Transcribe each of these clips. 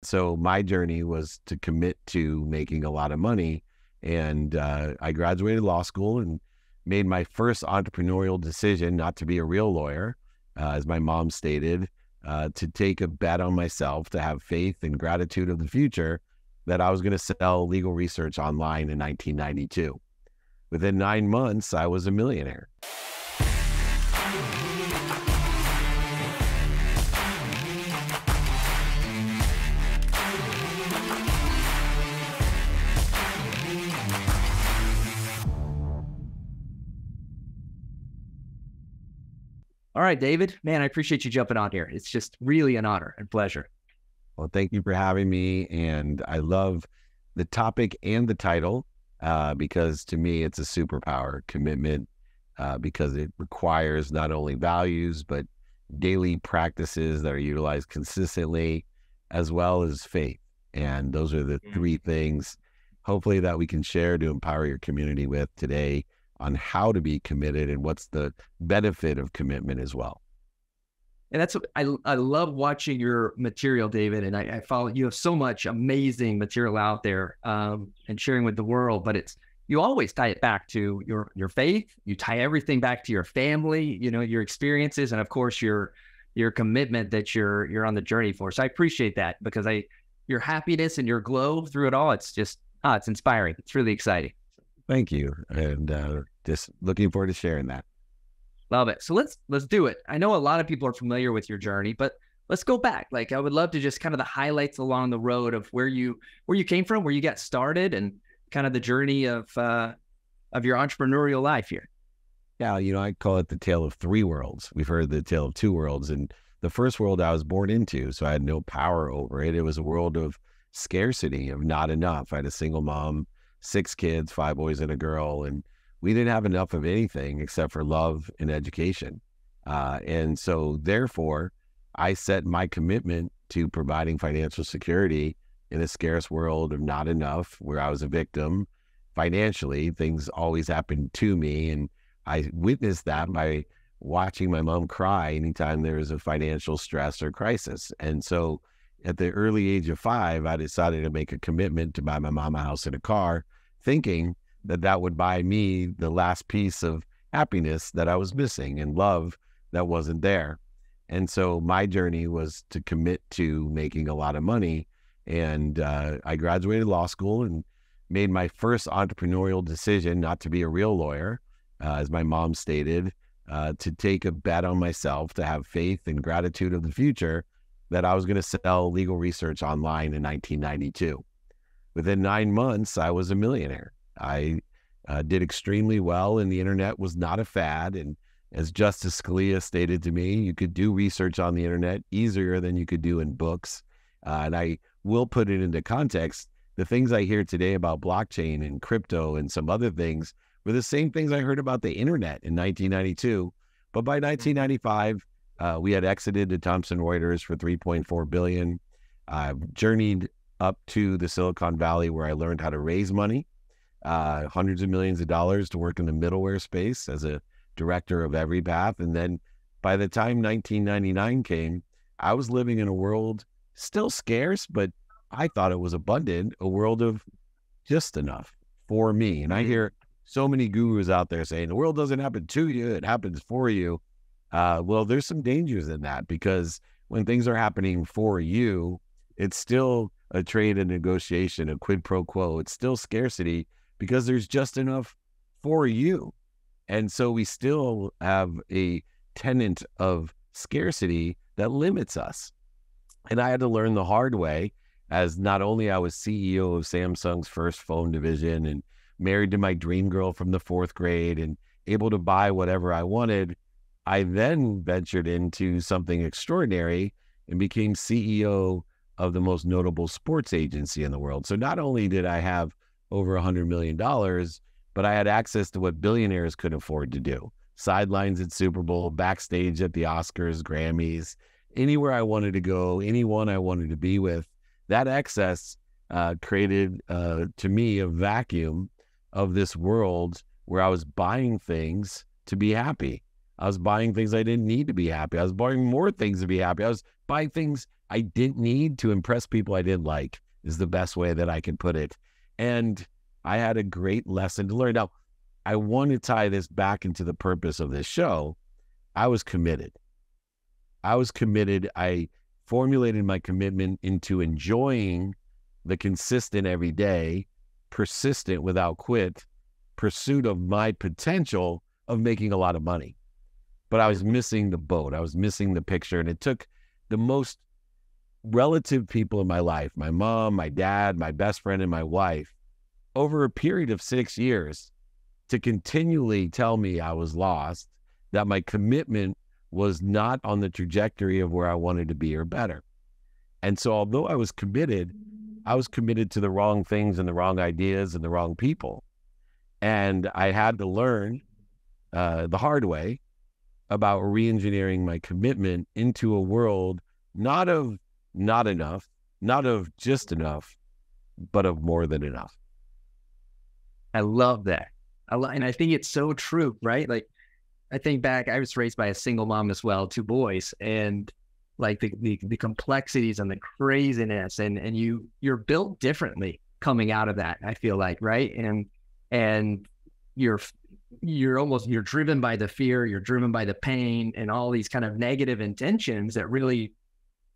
So my journey was to commit to making a lot of money. And I graduated law school and made my first entrepreneurial decision not to be a real lawyer, as my mom stated, to take a bet on myself, to have faith and gratitude of the future that I was going to sell legal research online in 1992. Within 9 months, I was a millionaire. All right, David, man, I appreciate you jumping on here. It's just really an honor and pleasure. Well, thank you for having me. And I love the topic and the title because to me, it's a superpower commitment because it requires not only values, but daily practices that are utilized consistently, as well as faith. And those are the three things, hopefully, that we can share to empower your community with today on how to be committed and what's the benefit of commitment as well. And that's what I love watching your material, David. And I follow, you have so much amazing material out there and sharing with the world, but you always tie it back to your faith. You tie everything back to your family, your experiences, and of course your commitment that you're on the journey for. So I appreciate that because your happiness and your glow through it all, it's just, it's inspiring. It's really exciting. Thank you. And just looking forward to sharing that. Love it. So let's do it. I know a lot of people are familiar with your journey, but let's go back. Like I would love to just kind of the highlights along the road of where you came from, where you got started, and kind of the journey of your entrepreneurial life here. Yeah, I call it the tale of three worlds. We've heard the tale of two worlds, and the first world I was born into, so I had no power over it. It was a world of scarcity, of not enough. I had a single mom, 6 kids, 5 boys and a girl, and we didn't have enough of anything except for love and education. And so therefore, I set my commitment to providing financial security in a scarce world of not enough, where I was a victim financially. Things always happened to me. And I witnessed that by watching my mom cry anytime there was a financial stress or crisis. And so at the early age of 5, I decided to make a commitment to buy my mom a house and a car, thinking that would buy me the last piece of happiness that I was missing and love that wasn't there. And so my journey was to commit to making a lot of money. And I graduated law school and made my first entrepreneurial decision not to be a real lawyer, as my mom stated, to take a bet on myself, to have faith and gratitude of the future that I was going to sell legal research online in 1992. Within 9 months, I was a millionaire. I did extremely well, and the internet was not a fad. And as Justice Scalia stated to me, you could do research on the internet easier than you could do in books. And I will put it into context. The things I hear today about blockchain and crypto and some other things were the same things I heard about the internet in 1992. But by 1995, we had exited to Thomson Reuters for $3.4 billion. I've journeyed up to the Silicon Valley, where I learned how to raise money, hundreds of millions of dollars, to work in the middleware space as a director of every path. And then by the time 1999 came, I was living in a world still scarce, but I thought it was abundant, a world of just enough for me. And I hear so many gurus out there saying the world doesn't happen to you, it happens for you. Well, there's some dangers in that, because when things are happening for you, it's still a trade and negotiation, a quid pro quo. It's still scarcity because there's just enough for you. And so we still have a tenet of scarcity that limits us. And I had to learn the hard way, as not only I was CEO of Samsung's first phone division and married to my dream girl from the 4th grade and able to buy whatever I wanted, I then ventured into something extraordinary and became CEO of the most notable sports agency in the world. So not only did I have over $100 million, but I had access to what billionaires could afford to do. Sidelines at Super Bowl, backstage at the Oscars, Grammys, anywhere I wanted to go, anyone I wanted to be with. That access created, to me, a vacuum of this world where I was buying things to be happy. I was buying things I didn't need to be happy. I was buying more things to be happy. I was buying things I didn't need to impress people I didn't like, is the best way that I can put it. And I had a great lesson to learn. Now, I want to tie this back into the purpose of this show. I was committed. I formulated my commitment into enjoying the consistent every day, persistent without quit pursuit of my potential of making a lot of money. But I was missing the boat. I was missing the picture. And it took the most relative people in my life, my mom, my dad, my best friend, and my wife, over a period of 6 years to continually tell me I was lost, that my commitment was not on the trajectory of where I wanted to be or better. And so although I was committed to the wrong things and the wrong ideas and the wrong people. And I had to learn the hard way about re-engineering my commitment into a world not of not enough, not of just enough, but of more than enough. I love that. And I think it's so true, right? Like, I think back, I was raised by a single mom as well, 2 boys, and like the complexities and the craziness, and you're built differently coming out of that, I feel like, right? And you're driven by the fear, you're driven by the pain and all these kind of negative intentions that really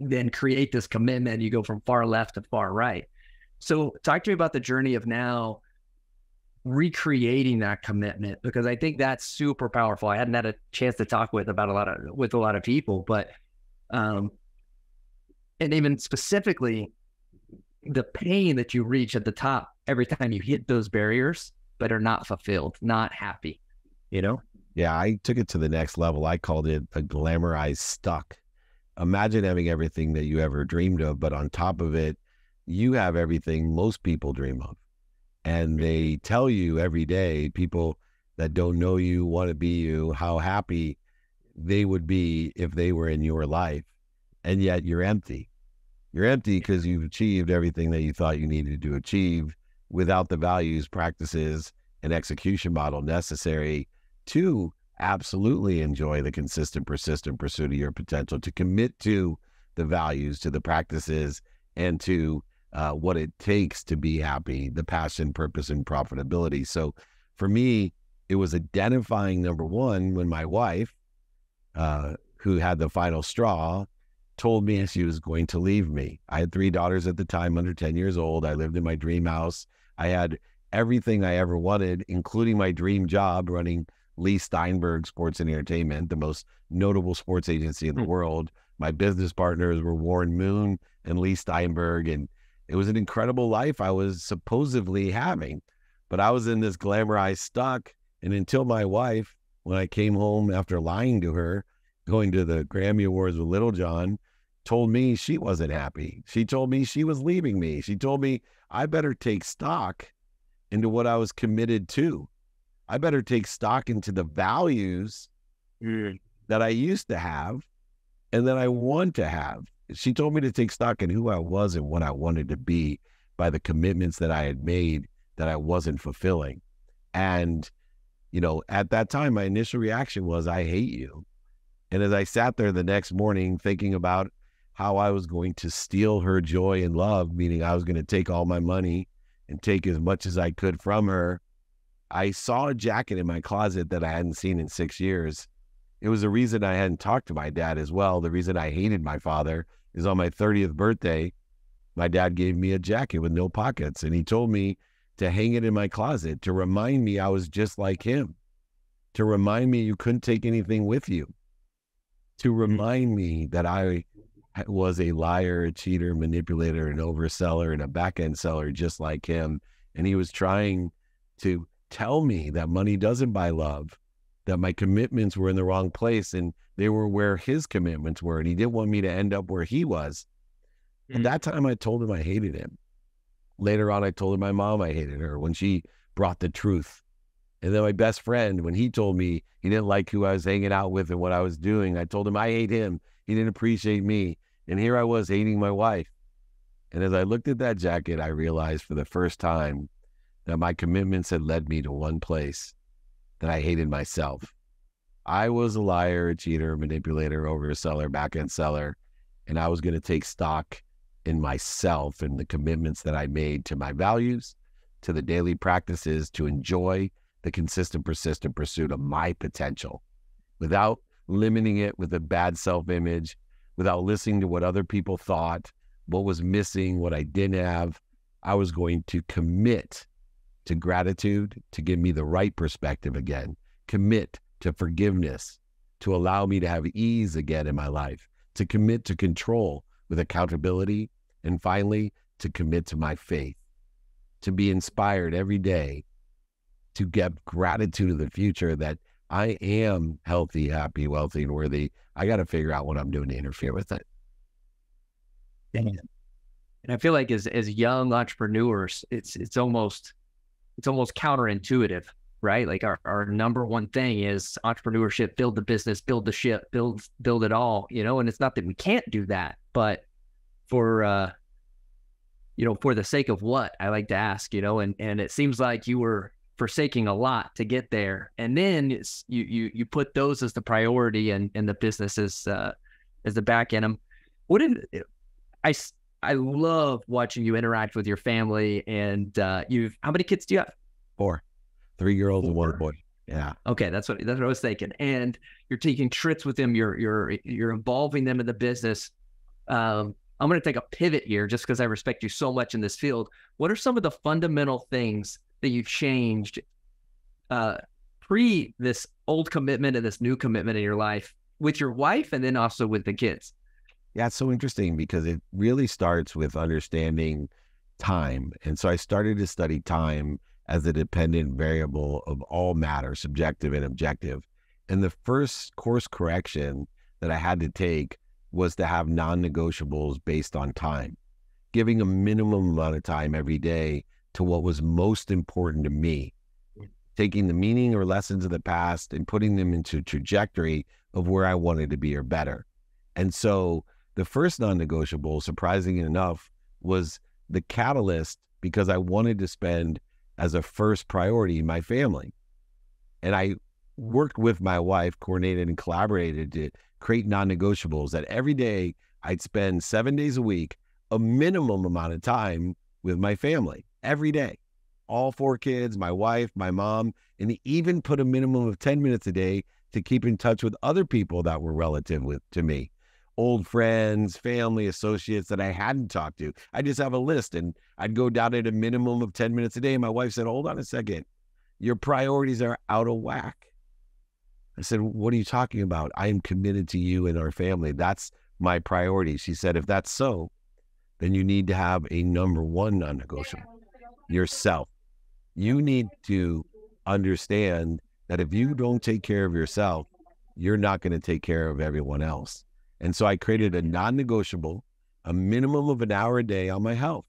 then create this commitment. You go from far left to far right. So talk to me about the journey of now recreating that commitment, because I think that's super powerful. I hadn't had a chance to talk with a lot of people, but and even specifically the pain that you reach at the top every time you hit those barriers, but are not fulfilled, not happy, you know? Yeah, I took it to the next level. I called it a glamorized stuck. Imagine having everything that you ever dreamed of, but on top of it, you have everything most people dream of. And they tell you every day, people that don't know you, want to be you, how happy they would be if they were in your life. And yet you're empty. You're empty because you've achieved everything that you thought you needed to achieve without the values, practices, and execution model necessary to absolutely enjoy the consistent, persistent pursuit of your potential, to commit to the values, to the practices, and to what it takes to be happy, the passion, purpose, and profitability. So for me, it was identifying, number one, when my wife, who had the final straw, told me she was going to leave me. I had 3 daughters at the time, under 10 years old. I lived in my dream house. I had everything I ever wanted, including my dream job running Lee Steinberg Sports and Entertainment, the most notable sports agency in the world. My business partners were Warren Moon and Lee Steinberg, and it was an incredible life I was supposedly having. But I was in this glamorized stuck, and until my wife, when I came home after lying to her, going to the Grammy Awards with Little John, told me she wasn't happy. She told me she was leaving me. She told me I better take stock into what I was committed to. I better take stock into the values that I used to have and that I want to have. She told me to take stock in who I was and what I wanted to be by the commitments that I had made that I wasn't fulfilling. And, you know, at that time, my initial reaction was, I hate you. And as I sat there the next morning thinking about how I was going to steal her joy and love, meaning I was going to take all my money and take as much as I could from her, I saw a jacket in my closet that I hadn't seen in 6 years. It was the reason I hadn't talked to my dad as well. The reason I hated my father is on my 30th birthday, my dad gave me a jacket with no pockets, and he told me to hang it in my closet to remind me I was just like him, to remind me you couldn't take anything with you, to remind me that I was a liar, a cheater, manipulator, an overseller, and a back-end seller just like him. And he was trying to tell me that money doesn't buy love, that my commitments were in the wrong place and they were where his commitments were. And he didn't want me to end up where he was. And that time I told him I hated him. Later on, I told my mom I hated her when she brought the truth. And then my best friend, when he told me he didn't like who I was hanging out with and what I was doing, I told him I hate him. He didn't appreciate me. And here I was hating my wife. And as I looked at that jacket, I realized for the first time that my commitments had led me to one place, that I hated myself. I was a liar, a cheater, a manipulator, overseller, back-end seller. and I was going to take stock in myself and the commitments that I made to my values, to the daily practices, to enjoy the consistent, persistent pursuit of my potential without limiting it with a bad self-image, without listening to what other people thought, what was missing, what I didn't have. I was going to commit to gratitude to give me the right perspective again, commit to forgiveness to allow me to have ease again in my life, to commit to control with accountability, and finally, to commit to my faith, to be inspired every day, to get gratitude of the future that I am healthy, happy, wealthy, and worthy. I got to figure out what I'm doing to interfere with it. And I feel like as young entrepreneurs, it's almost counterintuitive, right? Like our number one thing is entrepreneurship, build the business, build the ship, build it all, and it's not that we can't do that, but for the sake of what, I like to ask, and it seems like you were forsaking a lot to get there. And then you put those as the priority and the business as the back end. I love watching you interact with your family, and how many kids do you have? 4, 3 girls and 1 boy. Yeah. Okay. That's what I was thinking. And you're taking trips with them. You're involving them in the business. I'm going to take a pivot here just because I respect you so much in this field. What are some of the fundamental things that you've changed pre this old commitment and this new commitment in your life with your wife and then also with the kids? Yeah, it's so interesting because it really starts with understanding time. And so I started to study time as a dependent variable of all matter, subjective and objective. And the first course correction that I had to take was to have non-negotiables based on time, giving a minimum amount of time every day to what was most important to me, taking the meaning or lessons of the past and putting them into a trajectory of where I wanted to be or better. And so the first non-negotiable, surprisingly enough, was the catalyst because I wanted to spend as a first priority my family. And I worked with my wife, coordinated and collaborated to create non-negotiables that every day I'd spend 7 days a week, a minimum amount of time with my family every day, all 4 kids, my wife, my mom, and even put a minimum of 10 minutes a day to keep in touch with other people that were relative to me, old friends, family, associates that I hadn't talked to. I just have a list and I'd go down at a minimum of 10 minutes a day. And my wife said, hold on a second, your priorities are out of whack. I said, what are you talking about? I am committed to you and our family. That's my priority. She said, if that's so, then you need to have a number one non-negotiable, yourself. You need to understand that if you don't take care of yourself, you're not going to take care of everyone else. And so I created a non-negotiable, a minimum of an hour a day on my health,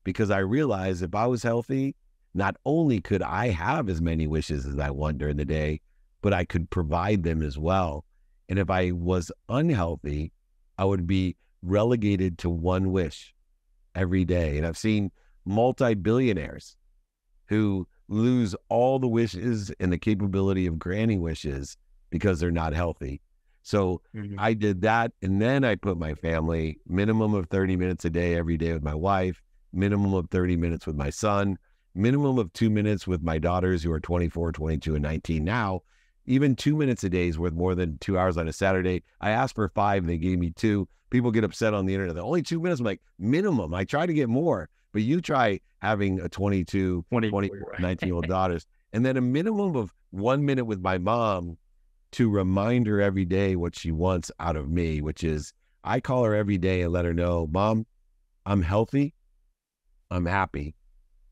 because I realized if I was healthy, not only could I have as many wishes as I want during the day, but I could provide them as well. And if I was unhealthy, I would be relegated to one wish every day. And I've seen multi-billionaires who lose all the wishes and the capability of granting wishes because they're not healthy. So I did that. And then I put my family, minimum of 30 minutes a day, every day with my wife, minimum of 30 minutes with my son, minimum of 2 minutes with my daughters who are 24, 22, and 19 now. Even 2 minutes a day is worth more than 2 hours on a Saturday. I asked for 5 and they gave me 2. People get upset on the internet. They're only 2 minutes. I'm like, minimum. I try to get more, but you try having a 22, 24, 19-year-old daughters. And then a minimum of 1 minute with my mom to remind her every day what she wants out of me, which is I call her every day and let her know, Mom, I'm healthy. I'm happy.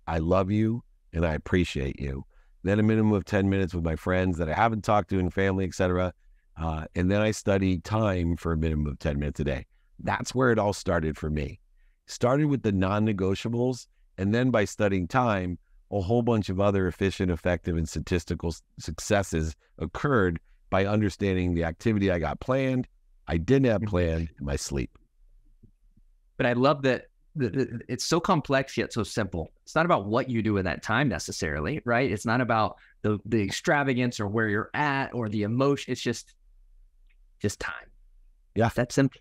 I love you and I appreciate you. Then a minimum of 10 minutes with my friends that I haven't talked to and family, etc. And then I study time for a minimum of 10 minutes a day. That's where it all started for me. Started with the non-negotiables, and then by studying time, a whole bunch of other efficient, effective, and statistical successes occurred by understanding the activity I got planned, I didn't have planned, and my sleep. But I love that it's so complex yet so simple. It's not about what you do in that time necessarily, right? It's not about the extravagance or where you're at or the emotion. It's just time. Yeah. That's simple.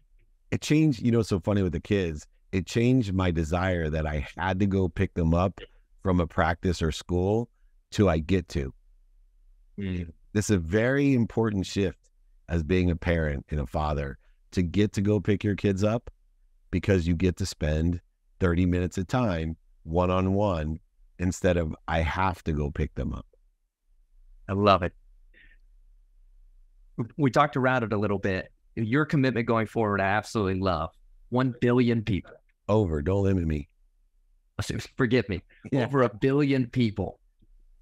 it changed, it's so funny with the kids, it changed my desire that I had to go pick them up from a practice or school to I get to. This is a very important shift as being a parent and a father, to get to go pick your kids up, because you get to spend 30 minutes of time one-on-one instead of I have to go pick them up. I love it. We talked around it a little bit. Your commitment going forward, I absolutely love. 1 billion people. Don't limit me. Forgive me. Yeah. Over 1 billion people.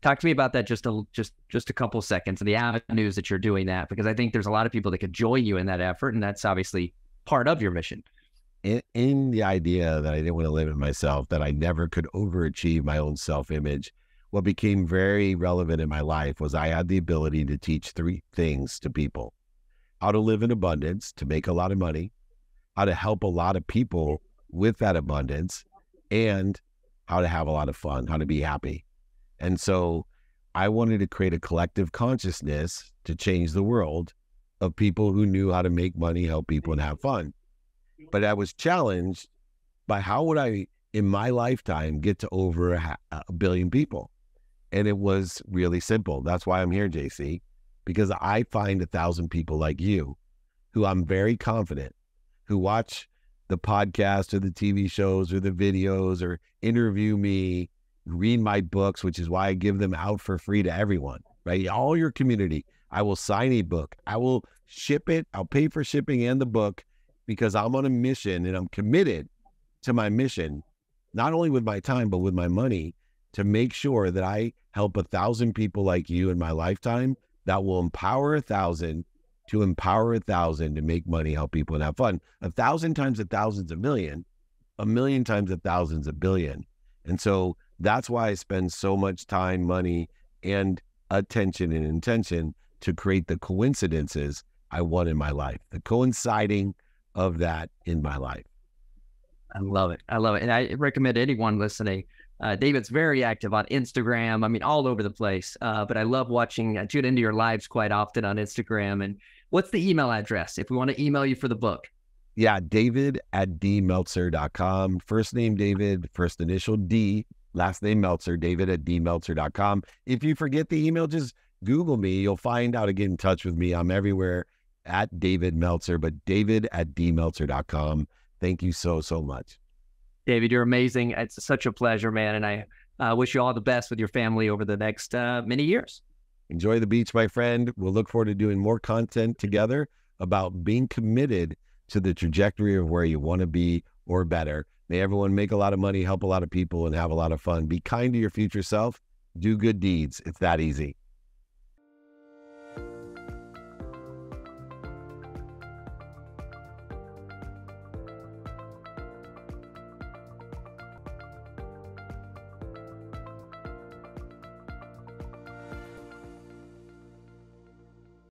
Talk to me about that just a couple seconds, and the avenues that you're doing that, because I think there's a lot of people that could join you in that effort, and that's obviously part of your mission. In the idea that I didn't want to limit myself, that I never could overachieve my own self-image, what became very relevant in my life was I had the ability to teach 3 things to people: how to live in abundance, to make a lot of money, how to help a lot of people with that abundance, and how to have a lot of fun, how to be happy. And so I wanted to create a collective consciousness to change the world of people who knew how to make money, help people, and have fun. But I was challenged by how would I, in my lifetime, get to over 1 billion people? And it was really simple. That's why I'm here, JC, because I find 1,000 people like you, who I'm very confident, who watch the podcast or the TV shows or the videos or interview me, read my books, which is why I give them out for free to everyone, right? All your community. I will sign a book. I will ship it. I'll pay for shipping and the book, because I'm on a mission and I'm committed to my mission, not only with my time, but with my money, to make sure that I help 1,000 people like you in my lifetime that will empower 1,000 to empower 1,000 to make money, help people, and have fun. 1,000 times 1,000 is 1,000,000. 1,000,000 times 1,000 is 1,000,000,000. And so that's why I spend so much time, money, and attention and intention to create the coincidences I want in my life, the coinciding of that in my life. I love it. I love it. And I recommend anyone listening. David's very active on Instagram. I mean, all over the place. But I love watching, I tune into your lives quite often on Instagram. And what's the email address if we want to email you for the book? Yeah, David@dmeltzer.com. First name David, first initial D, last name Meltzer, David@dmeltzer.com. If you forget the email, just Google me. You'll find how to get in touch with me. I'm everywhere at David Meltzer, but David@dmeltzer.com. Thank you so, so much. David, you're amazing. It's such a pleasure, man. And I wish you all the best with your family over the next many years. Enjoy the beach, my friend. We'll look forward to doing more content together about being committed to the trajectory of where you want to be or better. May everyone make a lot of money, help a lot of people, and have a lot of fun. Be kind to your future self. Do good deeds. It's that easy.